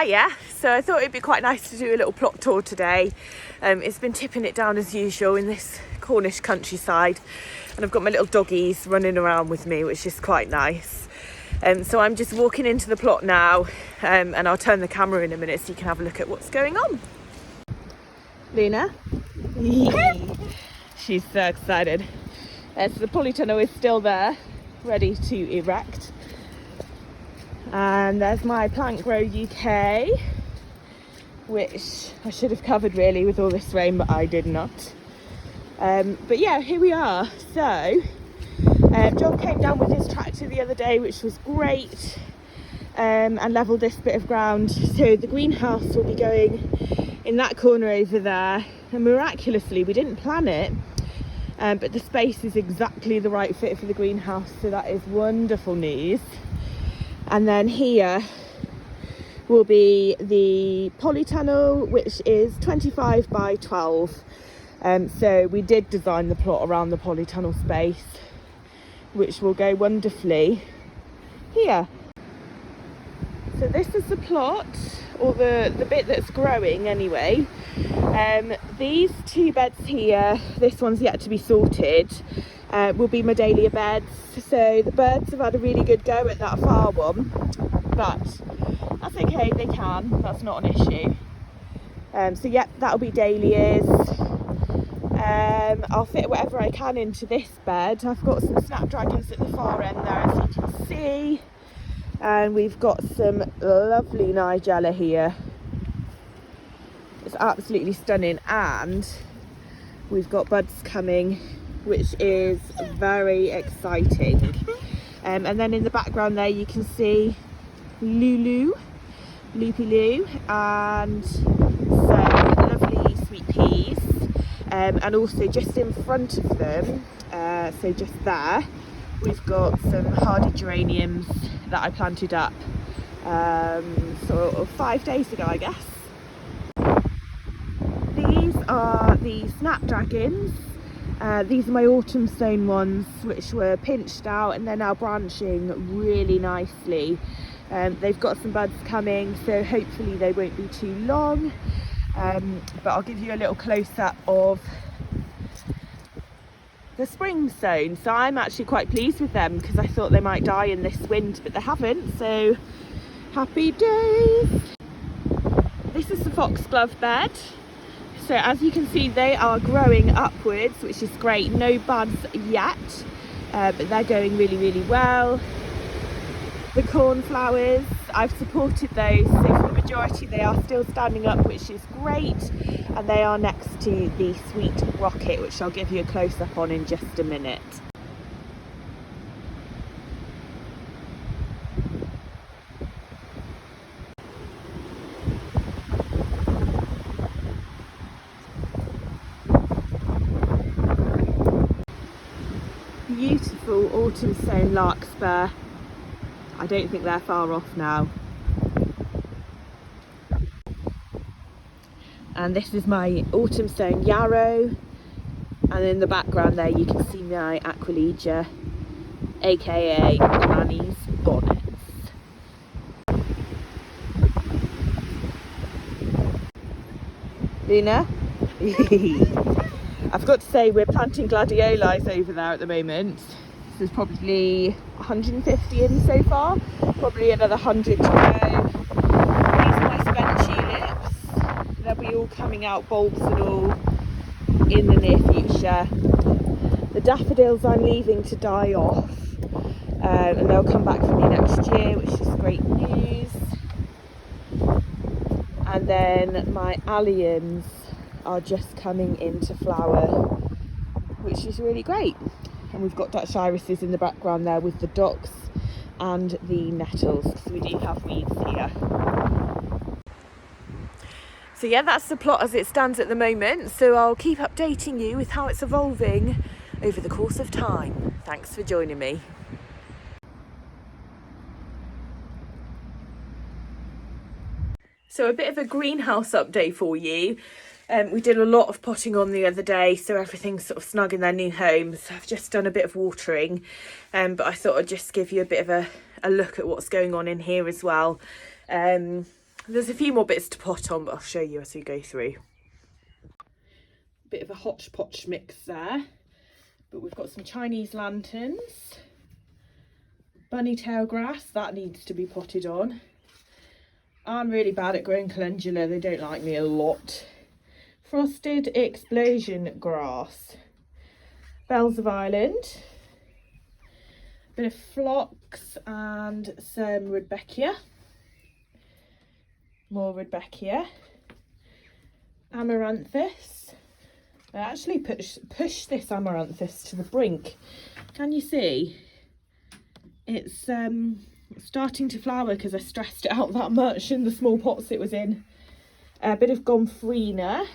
Yeah, so I thought it'd be quite nice to do a little plot tour today. It's been tipping it down as usual in this Cornish countryside, and I've got my little doggies running around with me, which is quite nice. So I'm just walking into the plot now, and I'll turn the camera in a minute so you can have a look at what's going on. Luna? She's so excited. So the polytunnel is still there, ready to erect. And there's my Plant Grow UK, which I should have covered really with all this rain, but I did not. But yeah, here we are. So John came down with his tractor the other day, which was great, and levelled this bit of ground. So the greenhouse will be going in that corner over there, and miraculously we didn't plan it, but the space is exactly the right fit for the greenhouse, so that is wonderful news. And then here will be the polytunnel, which is 25 by 12. So we did design the plot around the polytunnel space, which will go wonderfully here. So this is the plot, or the bit that's growing anyway. These two beds here, this one's yet to be sorted, will be my dahlia beds. So the birds have had a really good go at that far one, but that's okay, they can, that's not an issue. So yep, that'll be dahlias. I'll fit whatever I can into this bed. I've got some snapdragons at the far end there, as you can see, and we've got some lovely nigella here. It's absolutely stunning, and we've got buds coming, which is very exciting. And then in the background there you can see Loopy Lou, and some lovely sweet peas. And also just in front of them, so just there, we've got some hardy geraniums that I planted up sort of 5 days ago, I guess. These are the snapdragons. These are my autumn stone ones, which were pinched out and they're now branching really nicely. They've got some buds coming, so hopefully they won't be too long. But I'll give you a little close-up of the spring sown. So I'm actually quite pleased with them, because I thought they might die in this wind, but they haven't, so happy days. This is the foxglove bed. So as you can see, they are growing upwards, which is great. No buds yet, but they're going really, really well. The cornflowers, I've supported those, so for the majority they are still standing up, which is great. And they are next to the sweet rocket, which I'll give you a close-up on in just a minute. Beautiful autumn sown larkspur. I don't think they're far off now. And this is my autumn sown yarrow, and in the background there you can see my aquilegia, aka Granny's bonnets. Luna? I've got to say, we're planting gladioli over there at the moment. There's probably 150 in so far, probably another 100 to go. These are my spent tulips. They'll be all coming out, bulbs and all, in the near future. The daffodils I'm leaving to die off, and they'll come back for me next year, which is great news. And then my alliums are just coming into flower, which is really great. And we've got Dutch irises in the background there with the docks and the nettles, because we do have weeds here. So yeah, that's the plot as it stands at the moment. So I'll keep updating you with how it's evolving over the course of time. Thanks for joining me. So a bit of a greenhouse update for you. We did a lot of potting on the other day, so everything's sort of snug in their new homes. I've just done a bit of watering, but I thought I'd just give you a bit of a look at what's going on in here as well. There's a few more bits to pot on, but I'll show you as we go through. Bit of a hodgepodge mix there, but we've got some Chinese lanterns, bunny tail grass, that needs to be potted on. I'm really bad at growing calendula, they don't like me a lot. Frosted explosion grass, bells of Ireland, bit of phlox and some rudbeckia, more rudbeckia, amaranthus. I actually push this amaranthus to the brink. Can you see? It's starting to flower because I stressed it out that much in the small pots it was in. A bit of gomphrena,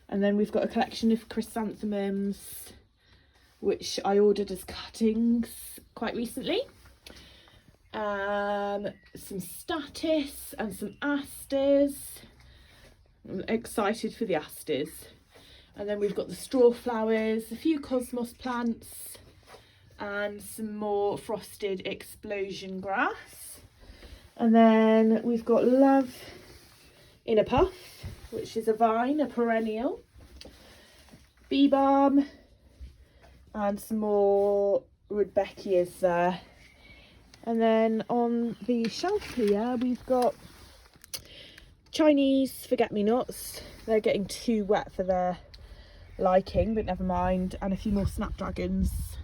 and then we've got a collection of chrysanthemums which I ordered as cuttings quite recently. Some statice and some asters. I'm excited for the asters. And then we've got the straw flowers, a few cosmos plants, and some more frosted explosion grass. And then we've got love in a puff, which is a vine, a perennial, bee balm, and some more rudbeckias there. And then on the shelf here we've got Chinese forget-me-nots. They're getting too wet for their liking, but never mind. And a few more snapdragons.